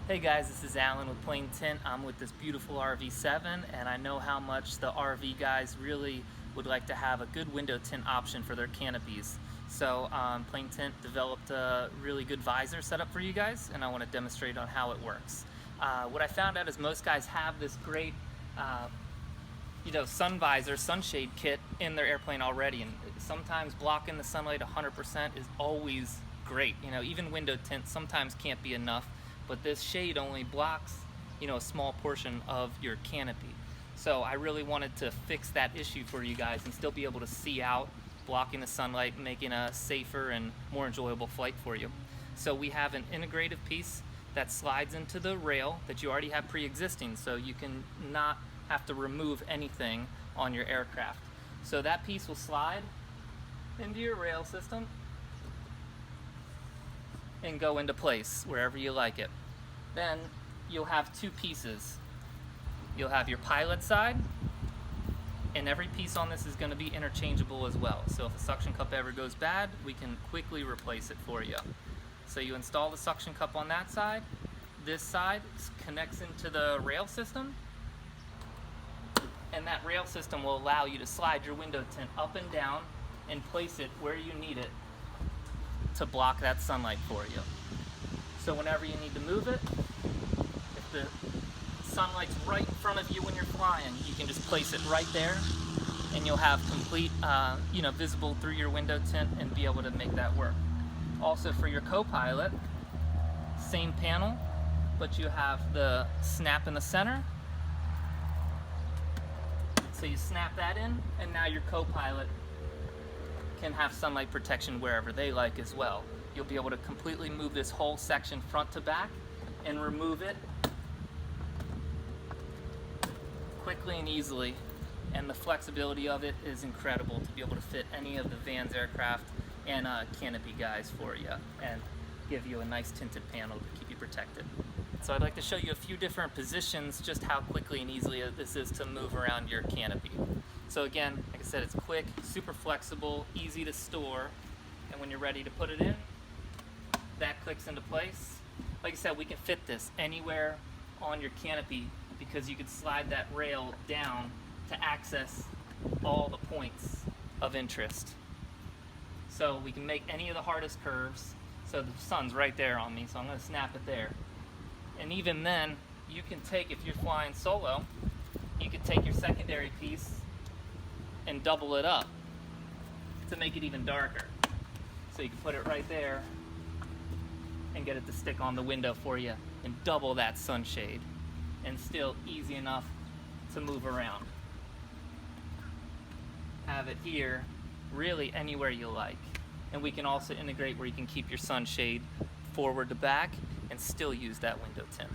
Hey guys, this is Alan with Tint. I'm with this beautiful RV7, and I know how much the RV guys really would like to have a good window tint option for their canopies. So Tint developed a really good visor setup for you guys, and I want to demonstrate on how it works. What I found out is most guys have this great sun visor, sunshade kit in their airplane already, and sometimes blocking the sunlight 100% is always great. Even window tint sometimes can't be enough, but this shade only blocks a small portion of your canopy. So I really wanted to fix that issue for you guys and still be able to see out, blocking the sunlight, making a safer and more enjoyable flight for you. So we have an integrative piece that slides into the rail that you already have pre-existing, so you can not have to remove anything on your aircraft. So that piece will slide into your rail system and go into place wherever you like it. Then you'll have two pieces. You'll have your pilot side, and every piece on this is going to be interchangeable as well. So if a suction cup ever goes bad, we can quickly replace it for you. So you install the suction cup on that side. This side connects into the rail system, and that rail system will allow you to slide your window tint up and down and place it where you need it to block that sunlight for you. So whenever you need to move it, if the sunlight's right in front of you when you're flying, you can just place it right there, and you'll have complete visible through your window tint and be able to make that work. Also for your co-pilot, same panel, but you have the snap in the center. So you snap that in, and now your co-pilot can have sunlight protection wherever they like as well. You'll be able to completely move this whole section front to back and remove it quickly and easily, and the flexibility of it is incredible to be able to fit any of the Vans aircraft and canopy guys for you and give you a nice tinted panel to keep you protected. So I'd like to show you a few different positions, just how quickly and easily this is to move around your canopy. So again, like I said, it's quick, super flexible, easy to store, and when you're ready to put it in, that clicks into place. Like I said, we can fit this anywhere on your canopy because you could slide that rail down to access all the points of interest. So we can make any of the hardest curves. So the sun's right there on me, so I'm going to snap it there. And even then, you can take, if you're flying solo, you can take your secondary piece and double it up to make it even darker. So you can put it right there and get it to stick on the window for you and double that sunshade, and still easy enough to move around. Have it here really anywhere you like. And we can also integrate where you can keep your sunshade forward to back and still use that window tint.